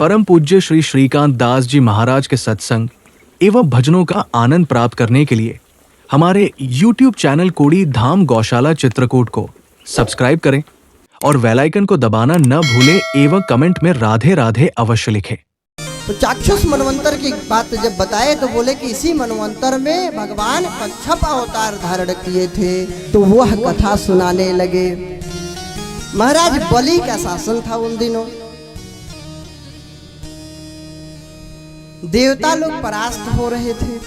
परम पूज्य श्री श्रीकांत दास जी महाराज के सत्संग एवं भजनों का आनंद प्राप्त करने के लिए हमारे YouTube चैनल कोड़ी धाम गौशाला चित्रकूट को सब्सक्राइब करें और बेल आइकन को दबाना न भूलें एवं कमेंट में राधे राधे अवश्य लिखें। तो चाक्षुष मनवंतर की बात जब बताए तो बोले कि इसी मनवंतर में भगवान कच्छप अवतार धारण किए थे। तो वह कथा सुनाने लगे। महाराज बलि का शासन था उन दिनों। देवता लोग परास्त हो रहे थे।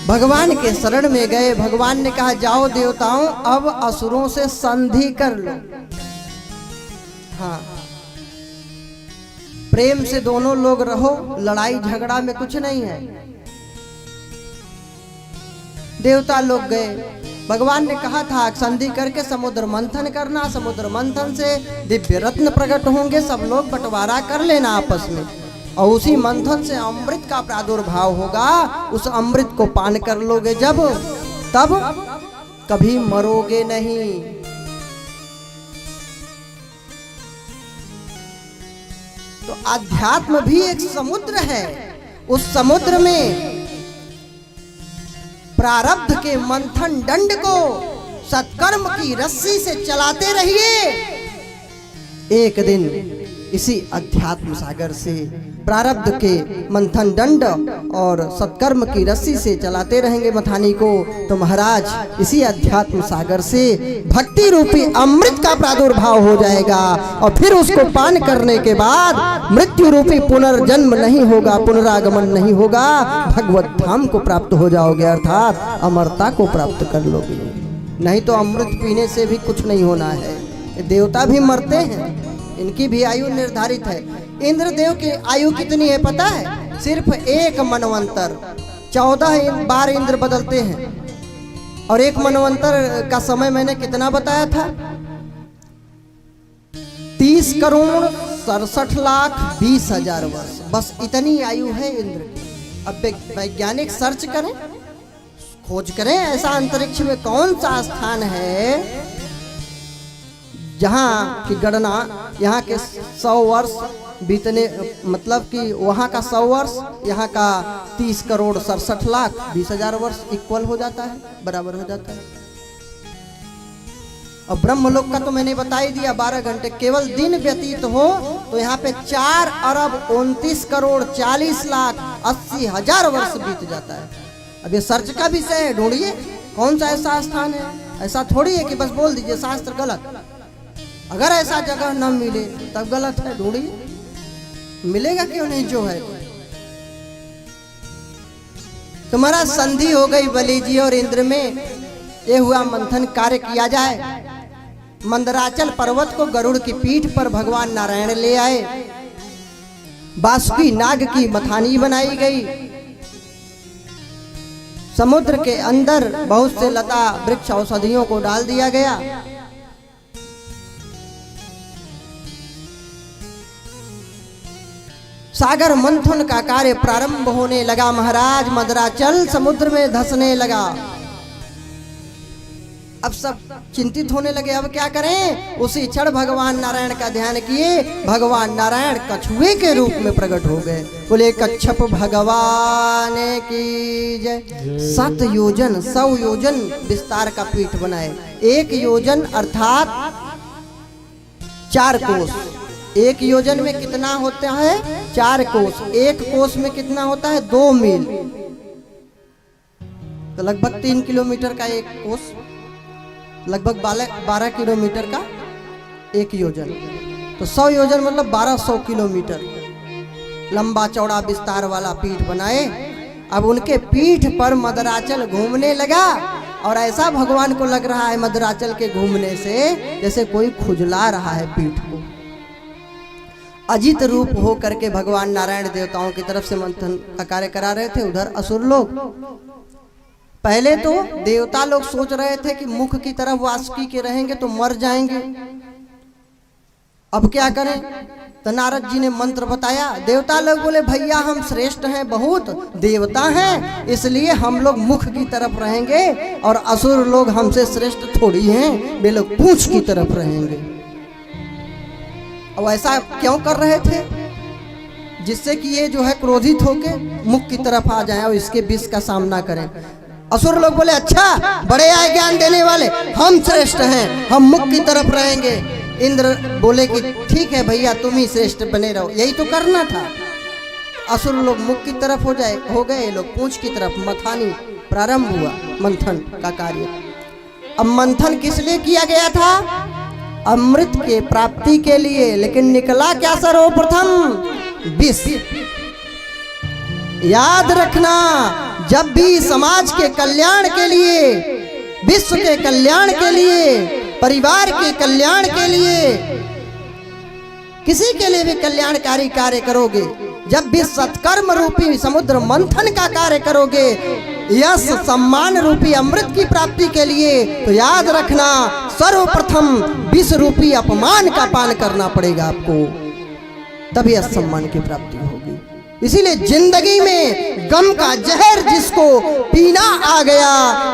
भगवान के शरण में गए। भगवान ने कहा जाओ देवताओं, अब असुरों से संधि कर लो। हाँ, प्रेम से दोनों लोग रहो, लड़ाई झगड़ा में कुछ नहीं है। देवता लोग गए। भगवान ने कहा था संधि करके समुद्र मंथन करना, समुद्र मंथन से दिव्य रत्न प्रकट होंगे, सब लोग बंटवारा कर लेना आपस में, और उसी मंथन से अमृत का प्रादुर्भाव होगा। उस अमृत को पान कर लोगे जब, तब कभी मरोगे नहीं। तो आध्यात्म भी एक समुद्र है। उस समुद्र में प्रारब्ध के मंथन दंड को सत्कर्म की रस्सी से चलाते रहिए। एक दिन इसी अध्यात्म सागर से प्रारब्ध के मंथन दंड और सत्कर्म की रस्सी से चलाते रहेंगे मथानी को, तो महाराज इसी अध्यात्म सागर से भक्ति रूपी अमृत का प्रादुर्भाव हो जाएगा। और फिर उसको पान करने के बाद मृत्यु रूपी पुनर्जन्म नहीं होगा, पुनरागमन नहीं होगा, भगवत धाम को प्राप्त हो जाओगे, अर्थात अमरता को प्राप्त कर लोगे। नहीं तो अमृत पीने से भी कुछ नहीं होना है। देवता भी मरते हैं, इनकी भी आयु निर्धारित है। इंद्रदेव की आयु कितनी है पता है? सिर्फ एक मनवंतर। 14 बार इंद्र बदलते हैं। और एक मनवंतर का समय मैंने कितना बताया था? 30 करोड़ 67 लाख 20 हजार वर्ष। बस इतनी आयु है इंद्र की। अब वैज्ञानिक सर्च करें, खोज करें, ऐसा अंतरिक्ष में कौन सा स्थान है जहाँ की गणना यहाँ के 100 वर्ष बीतने, मतलब कि वहाँ का 100 वर्ष, यहाँ का 30 करोड़ 67 लाख 20 हजार वर्ष इक्वल हो जाता है, बराबर हो जाता है। और ब्रह्मलोक का तो मैंने बता ही दिया, 12 घंटे केवल दिन व्यतीत हो तो यहाँ पे 4 अरब 29 करोड़ 40 लाख 80 हजार वर्ष बीत जाता है। अब ये सर्च का विषय है, ढूंढिए कौन सा ऐसा स्थान है। ऐसा थोड़ी है कि बस बोल दीजिए शास्त्र गलत। अगर ऐसा जगह न मिले तब गलत है, ढूंढिए, मिलेगा क्यों नहीं जो है। तुम्हारा संधि हो गई बलि जी और इंद्र में। ये हुआ मंथन कार्य किया जाए। मंदराचल पर्वत को गरुड़ की पीठ पर भगवान नारायण ले आए। बासुकी नाग की मथानी बनाई गई। समुद्र के अंदर बहुत से लता वृक्ष औषधियों को डाल दिया गया। सागर मंथन का कार्य प्रारंभ होने लगा। महाराज मंदराचल समुद्र में धंसने लगा। अब सब चिंतित होने लगे, अब क्या करें। उसी क्षण भगवान नारायण का ध्यान किए। भगवान नारायण कछुए के रूप में प्रकट हो गए। बोले कच्छप भगवान की जय। 7 योजन 100 योजन विस्तार का पीठ बनाए। 1 योजन अर्थात 4 कोस। 1 योजन में कितना होता है? 4 कोस। 1 कोस में कितना होता है? 2 मील। तो लगभग 3 किलोमीटर का 1 कोस, लगभग 12 किलोमीटर का 1 योजन। तो 100 योजन मतलब 1200 किलोमीटर लंबा चौड़ा विस्तार वाला पीठ बनाए। अब उनके पीठ पर मदराचल घूमने लगा। और ऐसा भगवान को लग रहा है मदराचल के घूमने से जैसे कोई खुजला रहा है पीठ को। अजित रूप हो करके भगवान नारायण देवताओं की तरफ से मंथन का कार्य करा रहे थे। उधर असुर लोग, पहले तो देवता लोग सोच रहे थे कि मुख की तरफ वासुकी के रहेंगे तो मर जाएंगे। अब क्या करें? तो नारद जी ने मंत्र बताया। देवता लोग बोले भैया हम श्रेष्ठ हैं, बहुत देवता हैं, इसलिए हम लोग मुख की तरफ रहेंगे और असुर लोग हमसे श्रेष्ठ थोड़ी हैं, वे लोग पूंछ की तरफ रहेंगे। और ऐसा क्यों कर रहे थे? जिससे कि ये जो है क्रोधित होके मुख की तरफ आ जाए और इसके विष का सामना करें। असुर लोग बोले अच्छा, बड़े आए ज्ञान देने वाले, हम श्रेष्ठ हैं, हम मुख की तरफ रहेंगे। इंद्र बोले कि ठीक है भैया, तुम ही श्रेष्ठ बने रहो, यही तो करना था। असुर लोग मुख की तरफ हो गए, लोग पूंछ की तरफ। मथानी प्रारंभ हुआ, मंथन का कार्य। अब मंथन किस लिए किया गया था? अमृत के प्राप्ति के लिए। लेकिन निकला क्या सर्वप्रथम? विष। याद रखना, जब भी समाज के कल्याण के लिए, विश्व के कल्याण के लिए, परिवार के कल्याण के लिए, किसी के लिए भी कल्याणकारी कार्य करोगे, जब भी सत्कर्म रूपी समुद्र मंथन का कार्य करोगे, यश सम्मान रूपी अमृत की प्राप्ति के लिए, तो याद रखना सर्वप्रथम विष रूपी अपमान का पान करना पड़ेगा आपको, तभी यश सम्मान की प्राप्ति होगी। इसीलिए जिंदगी में गम का जहर जिसको पीना आ गया,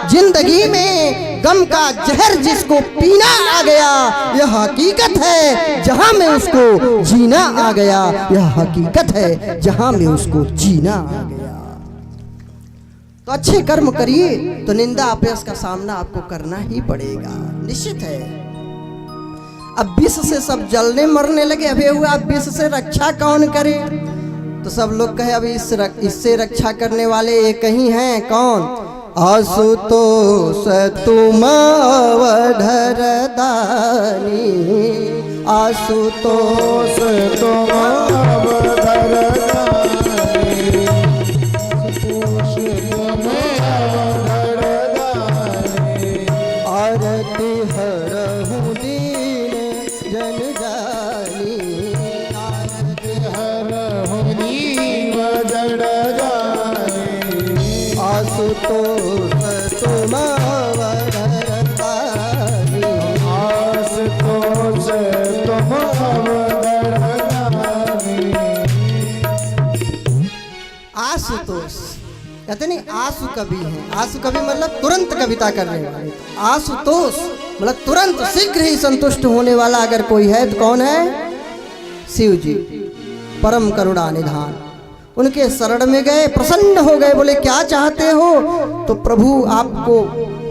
जिंदगी में गम का जहर जिसको पीना आ गया, यह हकीकत है जहां में उसको जीना आ गया, यह हकीकत है जहां में उसको जीना आ गया। तो अच्छे कर्म करिए तो निंदा अपयश का सामना आपको करना ही पड़ेगा, निश्चित है। अब विष से सब जलने मरने लगे, अबे हुआ अब विष से रक्षा कौन करे? तो सब लोग कहे अभी इससे रक्षा करने वाले एक ही हैं, कौन? आशुतोष तुम अवधर दानी, आशुतोष तुम अवधर दानी, आशुतोष तुम अवधर दानी, आरती हरहु दीन जन जानी, आरती हरहु दीन जन जानी, आशुतोष तुम अवधर दानी, आशुतोष तुम अवधर दानी। आशुतोष कहते नहीं, आशु कवि है। आशु कवि मतलब तुरंत कविता करने वाले। आशुतोष मतलब तुरंत शीघ्र ही संतुष्ट होने वाला अगर कोई है तो कौन है? शिव जी, परम करुणा निधान। उनके शरण में गए, प्रसन्न हो गए, बोले क्या चाहते हो? तो प्रभु आपको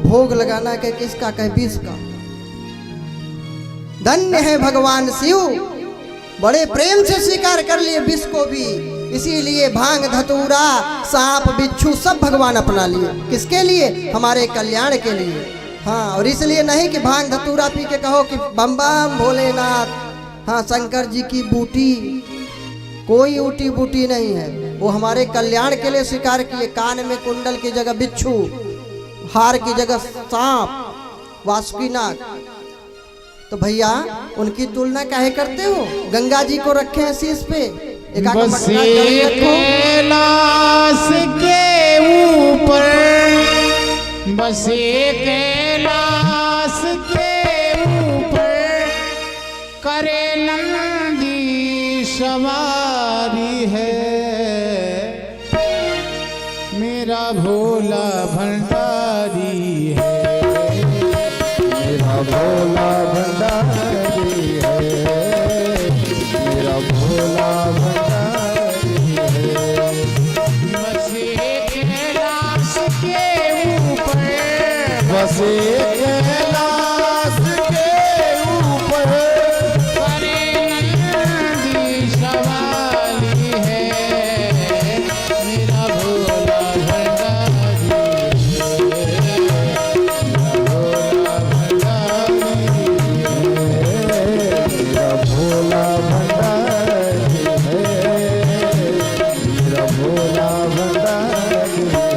भोग लगाना है। किसका? कहे विष का। धन्य है भगवान शिव, बड़े प्रेम से स्वीकार कर लिए विष को भी। इसीलिए भांग धतूरा सांप बिच्छू सब भगवान अपना लिए। किसके लिए? हमारे कल्याण के लिए। हाँ, और इसलिए नहीं कि भांग धतूरा पी के कहो कि बम बम भोलेनाथ। हाँ, शंकर जी की बूटी कोई ऊटी बूटी नहीं है, वो हमारे कल्याण के लिए स्वीकार किए। कान में कुंडल की जगह बिच्छू, हार की जगह सांप, वासुकीनाग। तो भैया उनकी तुलना काहे करते हो? गंगा जी को रखे हैं शीश पे, बसे कैलाश के ऊपर, बसे कैलाश के ऊपर, करे नंदी सवारी है, मेरा भोला भंडारी है, मेरा भोला भंडारी है, मेरा भोला भंडारी है। बसे कैलाश के ऊपर, बसे कैलाश के ऊपर, करे नंदी सवारी है, मेरा भोला भंडारी है, मेरा भोला भंडारी है, मेरा भोला भंडारी है, मेरा भोला भंडारी है।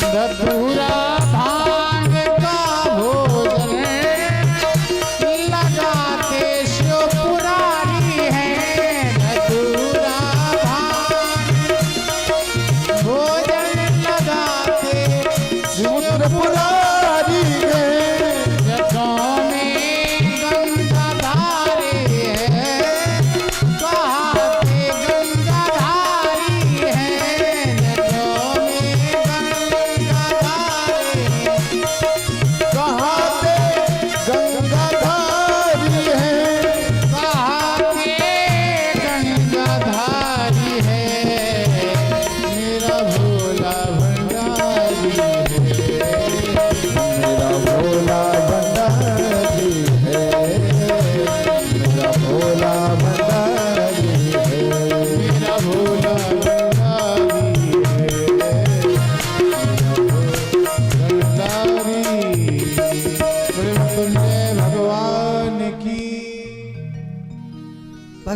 धतूरा भांग का भोजन लगाते शिव पुरारी है, धतूरा भांग भोजन लगाते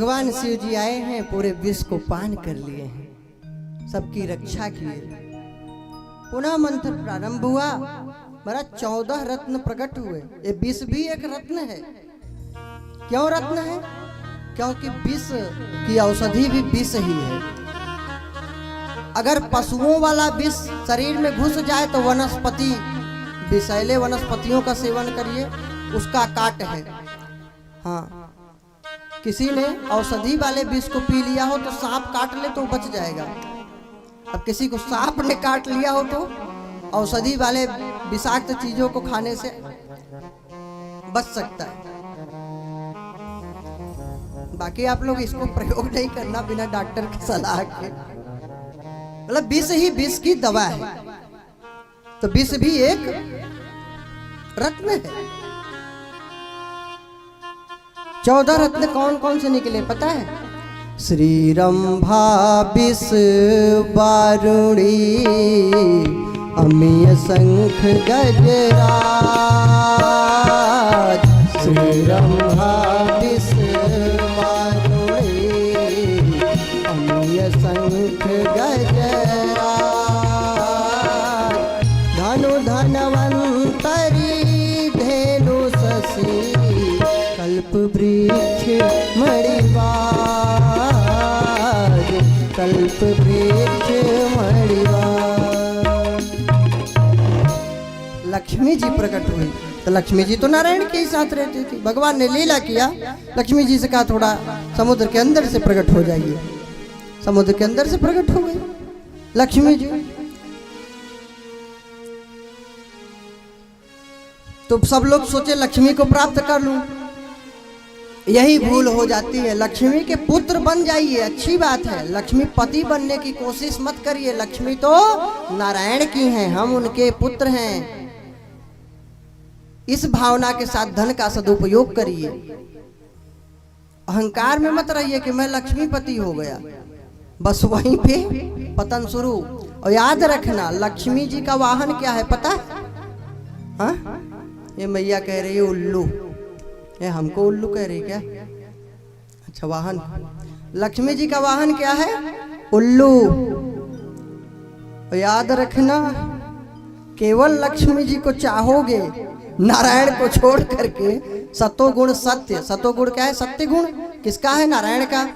भगवान शिव जी आए हैं, पूरे विष को पान कर लिए हैं, सबकी रक्षा किए। पुनः मंत्र प्रारंभ हुआ। मेरा 14 रत्न प्रकट हुए। ये विष भी एक रत्न है। क्यों रत्न है? क्योंकि विष की औषधि भी विष ही है। अगर पशुओं वाला विष शरीर में घुस जाए तो वनस्पति, विषैले वनस्पतियों का सेवन करिए, उसका काट है। हाँ, किसी ने औषधि वाले विष को पी लिया हो तो सांप काट ले तो बच जाएगा। अब किसी को सांप ने काट लिया हो तो औषधि वाले विषाक्त चीजों को खाने से बच सकता है। बाकी आप लोग इसको प्रयोग नहीं करना बिना डॉक्टर की सलाह के। मतलब विष ही विष की दवा है, तो विष भी एक रत्न है। 14 रत्न कौन कौन से निकले पता है? श्रीरंभा विष वारुणी, अमीय शंख गजराज। श्रीरंभा विष वारुणी, अमीय शंख गजराज। धनु धनवंतरी धेनु शशि, कल्प वृक्ष मणिवार। कल्प वृक्ष मणिवार। लक्ष्मी जी प्रकट हुई तो लक्ष्मी जी तो नारायण के ही साथ रहती थी। भगवान ने लीला किया, लक्ष्मी जी से कहा थोड़ा समुद्र के अंदर से प्रकट हो जाइए। समुद्र के अंदर से प्रकट हो गई लक्ष्मी जी। तो सब लोग सोचे लक्ष्मी को प्राप्त कर लूं, यही भूल हो जाती है। लक्ष्मी के पुत्र बन जाइए, अच्छी बात है। लक्ष्मी पति बनने की कोशिश मत करिए। लक्ष्मी तो नारायण की हैं, हम उनके पुत्र हैं। इस भावना के साथ धन का सदुपयोग करिए। अहंकार में मत रहिए कि मैं लक्ष्मीपति हो गया, बस वहीं पे पतन शुरू। और याद रखना, लक्ष्मी जी का वाहन क्या है पता है? हाँ? ये मैया कह रही है उल्लू। ये हमको उल्लू कह रही क्या? अच्छा, वाहन लक्ष्मी जी का वाहन क्या है? उल्लू। और याद रखना, केवल लक्ष्मी जी को चाहोगे, नारायण को छोड़ करके, सतोगुण सत्य, सतोगुण क्या है? सत्य गुण किसका है? नारायण का।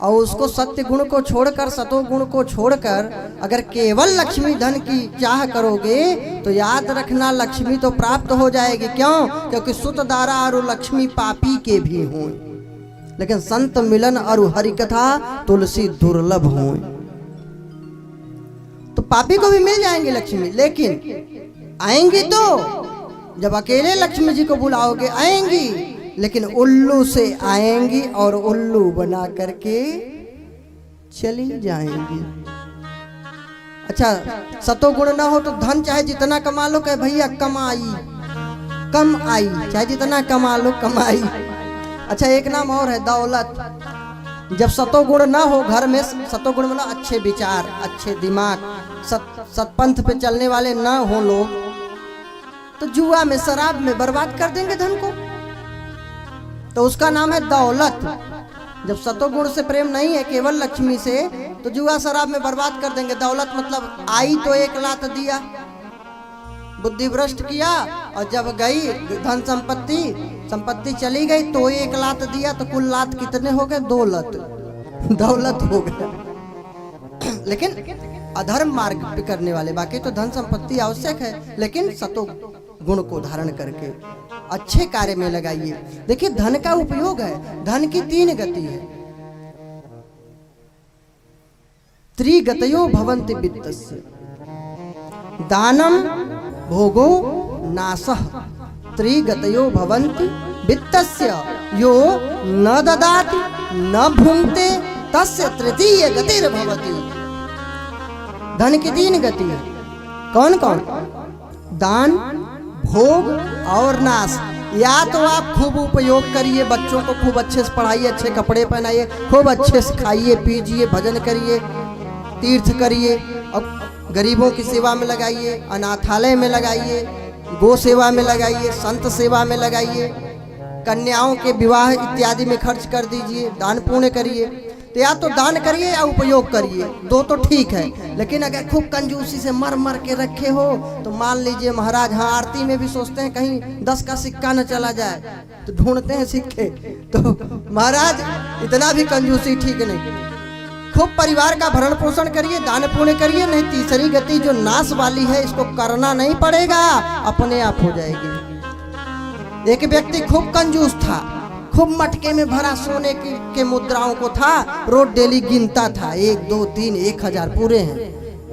और उसको सत्य गुण को छोड़कर, सतोगुण को छोड़कर अगर केवल लक्ष्मी धन की चाह करोगे तो याद रखना लक्ष्मी तो प्राप्त हो जाएगी। क्यों? क्योंकि सुत दारा और लक्ष्मी पापी के भी हों, लेकिन संत मिलन और हरि कथा तुलसी दुर्लभ हों। तो पापी को भी मिल जाएंगे लक्ष्मी, लेकिन आएंगी तो जब अकेले लक्ष्मी जी को बुलाओगे आएंगी, लेकिन उल्लू से आएंगी और उल्लू बना करके चली जाएंगी। अच्छा, सतोगुण ना हो तो धन चाहे जितना कमा लो, कहे भैया कमाई कम आई, चाहे जितना कमा लो कमाई। अच्छा, एक नाम और है दौलत। जब सतोगुण ना हो घर में, सतोगुण मतलब अच्छे विचार, अच्छे दिमाग, सतपंथ पे चलने वाले ना हो लोग, तो जुआ में, शराब में बर्बाद कर देंगे धन को, तो उसका नाम है दौलत। जब सतोगुण से प्रेम नहीं है, केवल लक्ष्मी से, तो जुआ शराब में बर्बाद कर देंगे। दौलत मतलब आई तो एक लात दिया, बुद्धि भ्रष्ट किया, और जब गई धन संपत्ति चली गई तो एक लात दिया, तो कुल लात कितने हो गए? 2 लात दौलत हो गए। लेकिन अधर्म मार्ग पे करने वाले, बाकी तो धन संपत्ति आवश्यक है, लेकिन सतो गुण को धारण करके अच्छे कार्य में लगाइए। देखिए, धन का उपयोग है। धन की 3 गति है। त्रिगतयो भवन्ति वित्तस्य, दानम भोगो नाशः। त्रिगतयो भवन्ति वित्तस्य, यो न ददाति न भुंक्ते तस्य तृतीय गतिर् भवति। धन की 3 गति है। कौन कौन? दान, भोग और नाश। या तो आप खूब उपयोग करिए, बच्चों को खूब अच्छे से पढ़ाइए, अच्छे कपड़े पहनाइए, खूब अच्छे से खाइए पीजिए, भजन करिए, तीर्थ करिए, और गरीबों की सेवा में लगाइए, अनाथालय में लगाइए, गो सेवा में लगाइए, संत सेवा में लगाइए, कन्याओं के विवाह इत्यादि में खर्च कर दीजिए, दान पुण्य करिए। तो या तो दान करिए या उपयोग करिए, दो तो ठीक है। लेकिन अगर खूब कंजूसी से मर मर के रखे हो तो मान लीजिए महाराज, हाँ आरती में भी सोचते हैं कहीं 10 का सिक्का न चला जाए, तो ढूंढते हैं सिक्के। तो महाराज इतना भी कंजूसी ठीक नहीं। खूब परिवार का भरण पोषण करिए, दान पुण्य करिए। नहीं तीसरी गति जो नाश वाली है, इसको करना नहीं पड़ेगा, अपने आप हो जाएगी। एक व्यक्ति खूब कंजूस था, खूब मटके में भरा सोने के मुद्राओं को था, रोज डेली गिनता था, 1 2 3 1000 पूरे हैं,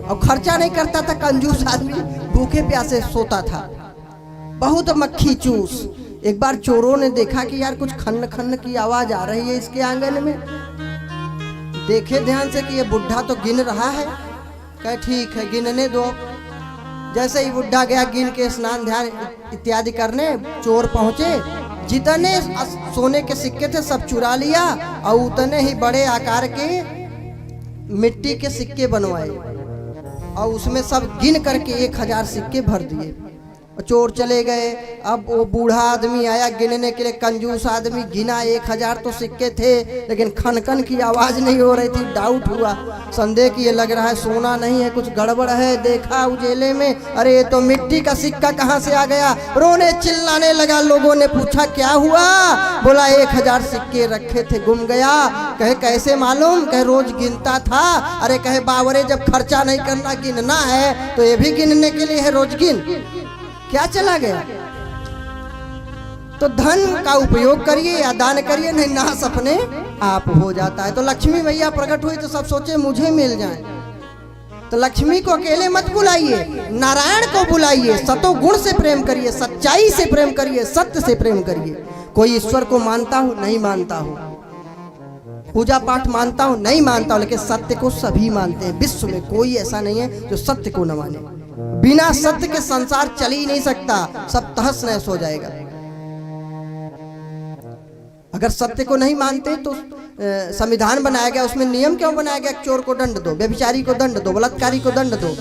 और खर्चा नहीं करता था। कंजूस आदमी भूखे प्यासे सोता था, बहुत मक्खी चूस। एक बार चोरों ने देखा कि यार कुछ खन्न खन्न की आवाज आ रही है इसके आंगन में। देखे ध्यान से कि ये बुढ़ा तो गिन रहा है, कहे ठीक है गिनने दो। जैसे ही बुढ़ा गया गिन के स्नान ध्यान इत्यादि करने, चोर पहुंचे, जितने सोने के सिक्के थे सब चुरा लिया, और उतने ही बड़े आकार के मिट्टी के सिक्के बनवाए, और उसमें सब गिन करके 1000 सिक्के भर दिए। चोर चले गए। अब वो बूढ़ा आदमी आया गिनने के लिए, कंजूस आदमी गिना, 1000 तो सिक्के थे, लेकिन खनखन की आवाज नहीं हो रही थी। डाउट हुआ, संदेह कि ये लग रहा है सोना नहीं है, कुछ गड़बड़ है। देखा उजेले में, अरे ये तो मिट्टी का सिक्का कहाँ से आ गया। रोने चिल्लाने लगा। लोगों ने पूछा क्या हुआ, बोला 1000 सिक्के रखे थे, गुम गया। कहे कैसे मालूम, कहे रोज गिनता था। अरे कहे बावरे जब खर्चा नहीं करना गिनना है तो ये भी गिनने के लिए है, रोज गिन। क्या चला गया। तो धन का उपयोग करिए या दान करिए, नहीं नाश अपने आप हो जाता है। तो लक्ष्मी मैया प्रकट हुई तो सब सोचे मुझे मिल जाए। तो लक्ष्मी को अकेले मत बुलाइए, नारायण को बुलाइए। सतो गुण से प्रेम करिए, सच्चाई से प्रेम करिए, सत्य से प्रेम करिए। कोई ईश्वर को मानता हो नहीं मानता हो, पूजा पाठ मानता हो नहीं मानता हो, लेकिन सत्य को सभी मानते हैं। विश्व में कोई ऐसा नहीं है जो सत्य को न माने। बिना सत्य के संसार चल ही नहीं सकता, सब तहस नहस हो जाएगा। अगर सत्य को नहीं मानते तो संविधान बनाया गया, उसमें नियम क्यों बनाया गया? चोर को दंड दो, व्यभिचारी को दंड दो, बलात्कारी को दंड दो,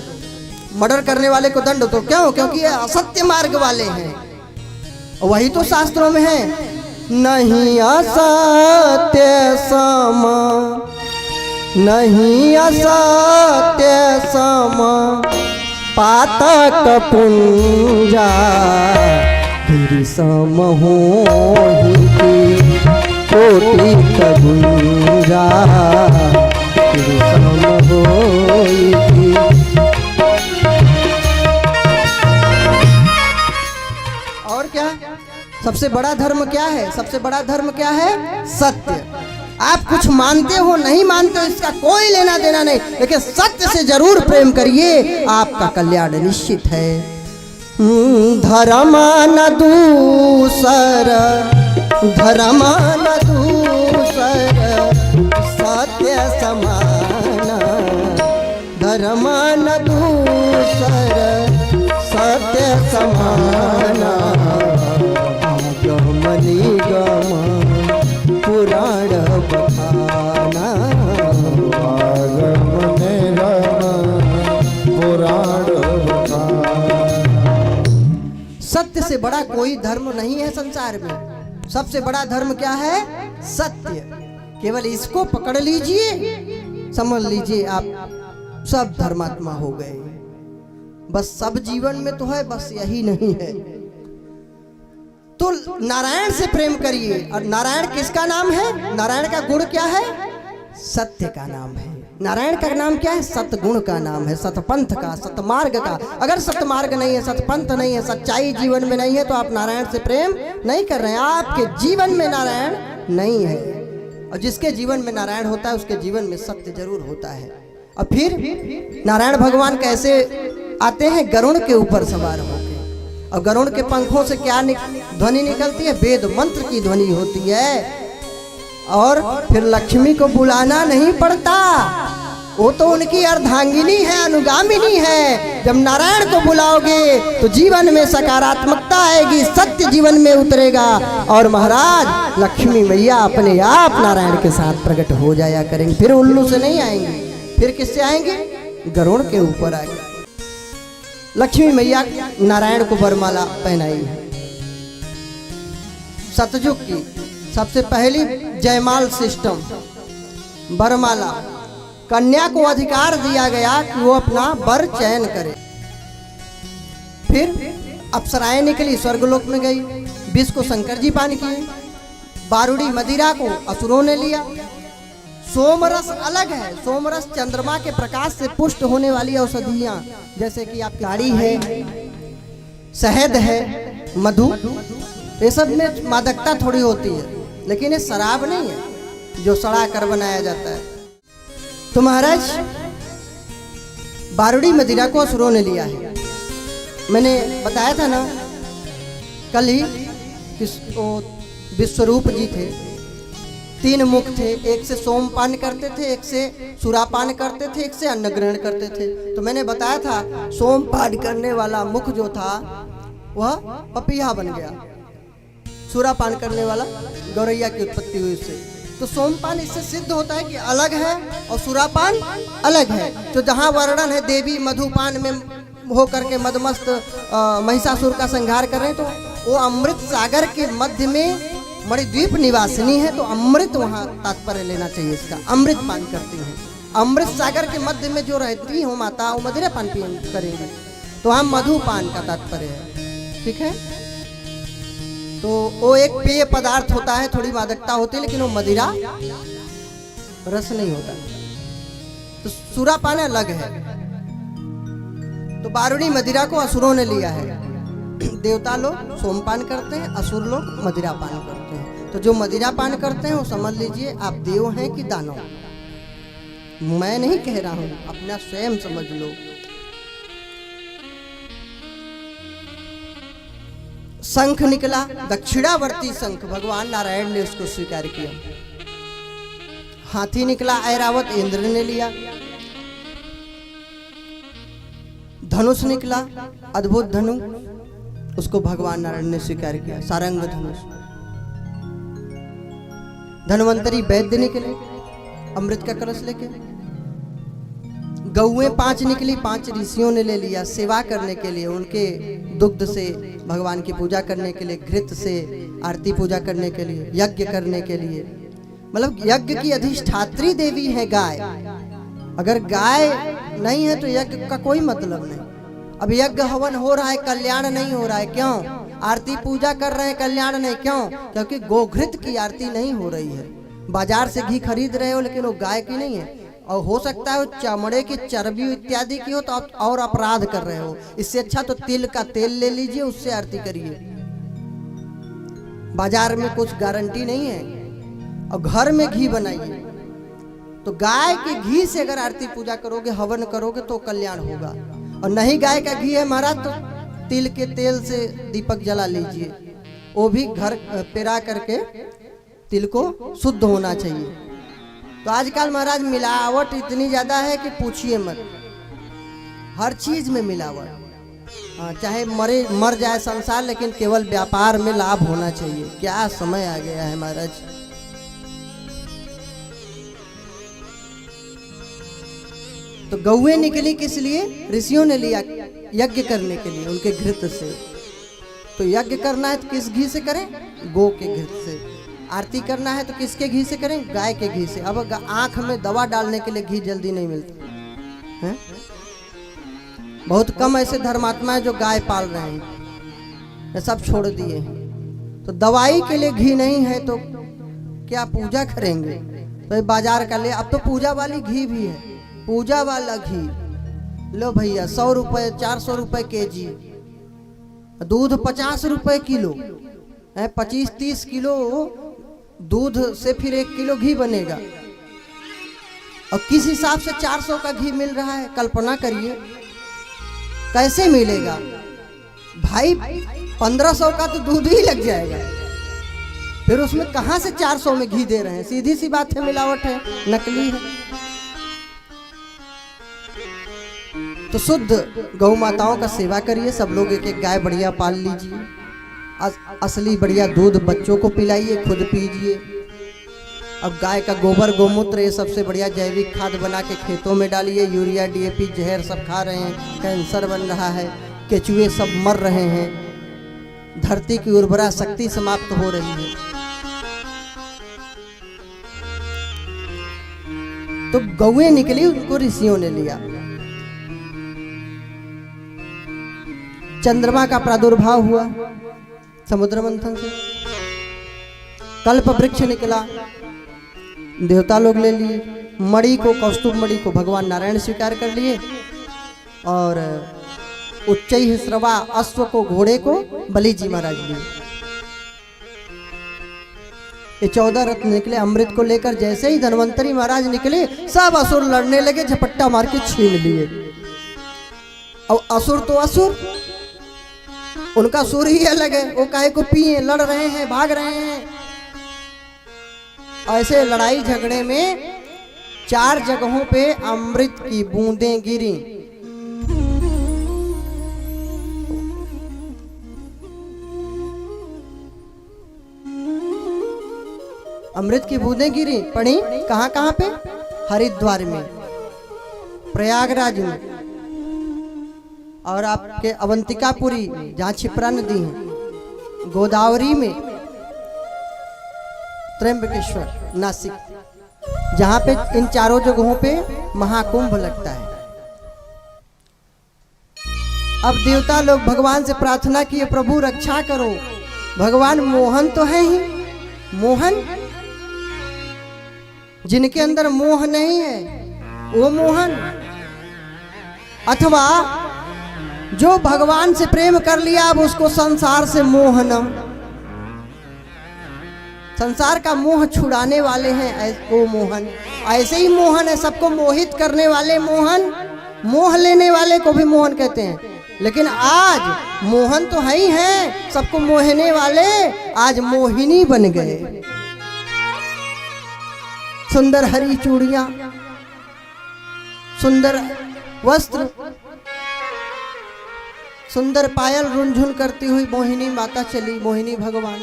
मर्डर करने वाले को दंड दो। क्यों? क्योंकि ये असत्य मार्ग वाले हैं। वही तो शास्त्रों में है, नहीं असत्य सम, नहीं असत्य सम पातक पुंजा, फिर सम होहि कोटि गुंजा, फिर सम होहि। और क्या सबसे बड़ा धर्म क्या है? सबसे बड़ा धर्म क्या है? सत्य। आप कुछ मानते हो नहीं मानते हो इसका कोई लेना देना नहीं, लेकिन सत्य से जरूर प्रेम करिए, आपका कल्याण निश्चित है। धर्म न दूसर, धर्म न दूसर, सत्य समान, धर्म न दूसर, सत्य समान, मनी गम पुराण बखाना, पुराण बखाना। सत्य से बड़ा कोई धर्म नहीं है संसार में। सबसे बड़ा धर्म क्या है? सत्य। केवल इसको पकड़ लीजिए, समझ लीजिए आप सब धर्मात्मा हो गए। बस सब जीवन में तो है, बस यही नहीं है। तो नारायण से प्रेम करिए। और नारायण किसका नाम है? नारायण का गुण क्या है? सत्य का नाम है। नारायण का नाम क्या है? सतगुण का नाम है, सतपंथ का, सतमार्ग का। अगर सतमार्ग नहीं है, सतपंथ नहीं है, सच्चाई जीवन में नहीं है, तो आप नारायण से प्रेम नहीं कर रहे हैं। आपके जीवन में नारायण नहीं है। और जिसके जीवन में नारायण होता है उसके जीवन में सत्य जरूर होता है। और फिर नारायण भगवान कैसे आते हैं? गरुड़ के ऊपर सवार होकर। और गरुड़ के पंखों से क्या ध्वनि निकलती है? वेद मंत्र की ध्वनि होती है। और फिर लक्ष्मी को बुलाना नहीं पड़ता, वो तो उनकी अर्धांगिनी है, अनुगामिनी है। जब नारायण को बुलाओगे तो जीवन में सकारात्मकता आएगी, सत्य जीवन में उतरेगा। और महाराज लक्ष्मी मैया अपने आप नारायण के साथ प्रकट हो जाया करेंगे। फिर उल्लू से नहीं आएंगे, फिर किससे आएंगे? गरुड़ के ऊपर आएंगे। लक्ष्मी मैया नारायण को वरमाला पहनाई है। सतयुग की सबसे पहली जयमाल सिस्टम वरमाला। कन्या को अधिकार दिया गया कि वो अपना वर चयन करे। फिर अप्सराएं निकली, स्वर्गलोक में गई, विष को शंकर जी पान किए, बारूड़ी मदिरा को असुरों ने लिया। सोमरस अलग है, सोमरस चंद्रमा के प्रकाश से पुष्ट होने वाली औषधियां, जैसे कि आप गाड़ी है, शहद है, मधु, ये सब में मादकता थोड़ी होती है, लेकिन ये शराब नहीं है जो सड़ा कर बनाया जाता है। तो महाराज बारूड़ी मदिरा को असुरों ने लिया है। मैंने बताया था ना कल ही कि वो विश्वरूप जी थे, 3 मुख थे, एक से सोमपान करते थे, एक से सुरापान करते थे, एक से अन्न ग्रहण करते थे। तो मैंने बताया था सोमपान करने वाला मुख जो था वह पपीहा बन गया, सुरापान करने वाला गौरैया की उत्पत्ति हुई उससे। तो सोमपान इससे सिद्ध होता है कि अलग है और सुरापान अलग है। तो जहाँ वर्णन है देवी मधुपान में हो करके मदमस्त महिषासुर का संहार कर रहे हैं, तो वो अमृत सागर के मध्य में मणिद्वीप निवासिनी है, तो अमृत वहाँ तात्पर्य लेना चाहिए इसका। अमृत पान करती हैं, अमृत सागर के मध्य में जो रहती हो माता वो मदिरा पान करेंगे, तो हम मधुपान का तात्पर्य है। ठीक है, तो वो एक पेय पदार्थ होता है, थोड़ी मादकता होती है, लेकिन वो मदिरा रस नहीं होता। तो सुरापान अलग है। तो बारूणी मदिरा को असुरों ने लिया है। देवता लोग सोमपान करते हैं, असुर लोग मदिरा पान करते हैं। तो जो मदिरा पान करते हैं वो समझ लीजिए आप देव हैं कि दानव। मैं नहीं कह रहा हूं, अपना स्वयं समझ लो। शंख निकला, दक्षिणावर्ती शंख, भगवान नारायण ने उसको स्वीकार किया। हाथी निकला, ऐरावत, इंद्र ने लिया। धनुष निकला, अद्भुत धनु, उसको भगवान नारायण ने स्वीकार किया, सारंग धनुष। धन्वंतरी वैद्य निकले अमृत का कलश लेके। गौएं 5 निकली, 5 ऋषियों ने ले लिया सेवा करने के लिए, उनके दुग्ध से भगवान की पूजा करने के लिए, घृत से आरती पूजा करने के लिए, यज्ञ करने के लिए। मतलब यज्ञ की अधिष्ठात्री देवी है गाय। अगर गाय नहीं है तो यज्ञ का कोई मतलब नहीं। अब यज्ञ हवन हो रहा है, कल्याण नहीं हो रहा है, क्यों? आरती पूजा कर रहे हैं, कल्याण नहीं, क्यों? क्योंकि गोघृत की आरती नहीं हो रही है। बाजार से घी खरीद रहे हो लेकिन वो गाय की नहीं है, और हो सकता है वो चमड़े की चर्बी इत्यादि की हो, तो आप और अपराध कर रहे हो। इससे अच्छा तो तिल का तेल ले लीजिए, उससे आरती करिए। बाजार में कुछ गारंटी नहीं है। और घर में घी बनाइए, तो गाय के घी से अगर आरती पूजा करोगे, हवन करोगे तो कल्याण होगा। और नहीं गाय का घी है महाराज, तो तिल के तेल से दीपक जला लीजिए, वो भी घर पेरा करके तिल को शुद्ध होना चाहिए। तो आजकल महाराज मिलावट इतनी ज्यादा है कि पूछिए मत, हर चीज में मिलावट। चाहे मर जाए संसार, लेकिन केवल व्यापार में लाभ होना चाहिए। क्या समय आ गया है महाराज। तो गौएं निकली किस लिए? ऋषियों ने लिया यज्ञ करने के लिए, उनके घृत से। तो यज्ञ करना है तो किस घी से करें? गौ के घृत से। आरती करना है तो किसके घी से करें? गाय के घी से। अब आंख में दवा डालने के लिए घी जल्दी नहीं मिलता है। बहुत कम ऐसे धर्मात्मा है जो गाय पाल रहे हैं, ये सब छोड़ दिए। तो दवाई के लिए घी नहीं है तो क्या पूजा करेंगे? तो बाजार का ले, अब तो पूजा वाली घी भी है, पूजा वाला घी लो भैया। 100 रुपए 400 रुपए केजी, दूध 50 रुपए किलो है। 25-30 किलो दूध से फिर 1 किलो घी बनेगा, और किस हिसाब से 400 का घी मिल रहा है? कल्पना करिए कैसे मिलेगा भाई। 1500 का तो दूध ही लग जाएगा, फिर उसमें कहां से 400 में घी दे रहे हैं? सीधी सी बात है, मिलावट है, नकली है। तो शुद्ध गौ माताओं का सेवा करिए। सब लोग एक एक गाय बढ़िया पाल लीजिए, असली बढ़िया दूध बच्चों को पिलाइए, खुद पीजिए। अब गाय का गोबर गोमूत्र ये सबसे बढ़िया जैविक खाद बना के खेतों में डालिए। यूरिया DAP जहर सब खा रहे हैं, कैंसर बन रहा है, केचुए सब मर रहे हैं। धरती की उर्वरा शक्ति समाप्त हो रही है। तो गौएं निकली, उनको ऋषियों ने लिया। चंद्रमा का प्रादुर्भाव हुआ समुद्र मंथन से, कल्प वृक्ष निकला, देवता लोग ले लिए। मणि को, कौस्तुभ मणि को भगवान नारायण स्वीकार कर लिए, और उच्चैः श्रवा अश्व को, घोड़े को बलि जी महाराज लिए। ये 14 रत्न निकले अमृत को लेकर। जैसे ही धन्वंतरी महाराज निकले, सब असुर लड़ने लगे, झपट्टा मार के छीन लिए। और असुर तो असुर, उनका सुर ही अलग है, वो काहे को पिए, लड़ रहे हैं, भाग रहे हैं। ऐसे लड़ाई झगड़े में 4 जगहों पे अमृत की बूंदें गिरी। अमृत की बूंदें गिरी, पड़ी कहां कहां पे? हरिद्वार में, प्रयागराज में, और आपके अवंतिकापुरी जहां क्षिप्रा नदी है, गोदावरी में, त्र्यंबकेश्वर, नासिक, जहां पे इन 4 जगहों पे महाकुंभ लगता है। अब देवता लोग भगवान से प्रार्थना किए, प्रभु रक्षा करो। भगवान मोहन तो है ही, मोहन जिनके अंदर मोह नहीं है वो मोहन, अथवा जो भगवान से प्रेम कर लिया अब उसको संसार से मोहनम, संसार का मोह छुड़ाने वाले हैं वो मोहन। ऐसे ही मोहन है, सबको मोहित करने वाले मोहन, मोह लेने वाले को भी मोहन कहते हैं। लेकिन आज मोहन तो है ही हैं, सबको मोहने वाले आज मोहिनी बन गए। सुंदर हरी चूड़ियां, सुंदर वस्त्र, सुंदर पायल रुनझुन करती हुई मोहिनी माता चली, मोहिनी भगवान।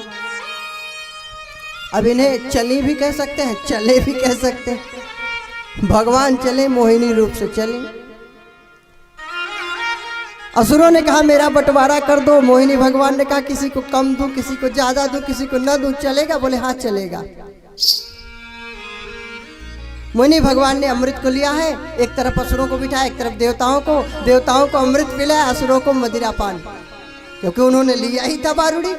अब इन्हें चली भी कह सकते हैं, चले भी कह सकते हैं। भगवान चले, मोहिनी रूप से चले। असुरों ने कहा मेरा बंटवारा कर दो, मोहिनी भगवान ने कहा किसी को कम दूं, किसी को ज्यादा दूं, किसी को न दूं, चलेगा? बोले हाँ चलेगा। मोहिनी भगवान ने अमृत को लिया है, एक तरफ असुरों को बिठाया, एक तरफ देवताओं को अमृत पिलाया, असुरों को मदिरा पान, क्योंकि उन्होंने लिया ही था बारूड़ी।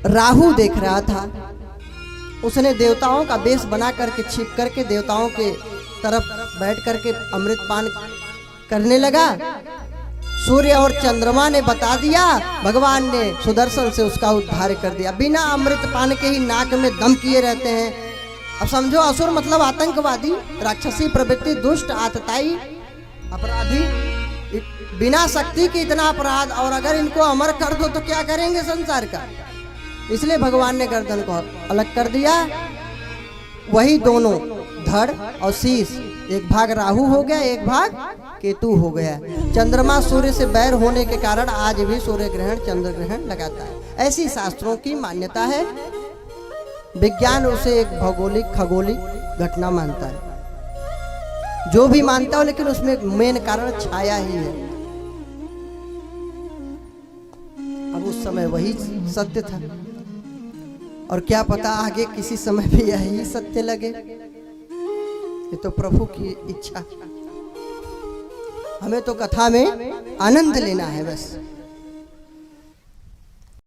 राहु देख रहा था, उसने देवताओं का वेश बना करके, छिप करके देवताओं के तरफ बैठ करके अमृत पान करने लगा। सूर्य और चंद्रमा ने बता दिया, भगवान ने सुदर्शन से उसका उद्धार कर दिया। बिना अमृत पान के ही नाक में दम किए रहते हैं। अब समझो, असुर मतलब आतंकवादी, राक्षसी प्रवृत्ति, दुष्ट, आतताई, अपराधी, बिना शक्ति के इतना अपराध, और अगर इनको अमर कर दो तो क्या करेंगे संसार का। इसलिए भगवान ने गर्दन को अलग कर दिया। वही दोनों धड़ और शीश, एक भाग राहु हो गया, एक भाग केतु हो गया। चंद्रमा सूर्य से बैर होने के कारण आज भी सूर्य ग्रहण, चंद्र ग्रहण लगाता है। ऐसी शास्त्रों की मान्यता है। विज्ञान उसे एक भौगोलिक खगोलिक घटना मानता है, जो भी मानता हो, लेकिन उसमें मेन कारण छाया ही है। अब उस समय वही सत्य था, और क्या पता आगे किसी समय भी यही सत्य लगे। ये तो प्रभु की इच्छा। हमें तो कथा में आनंद लेना है बस।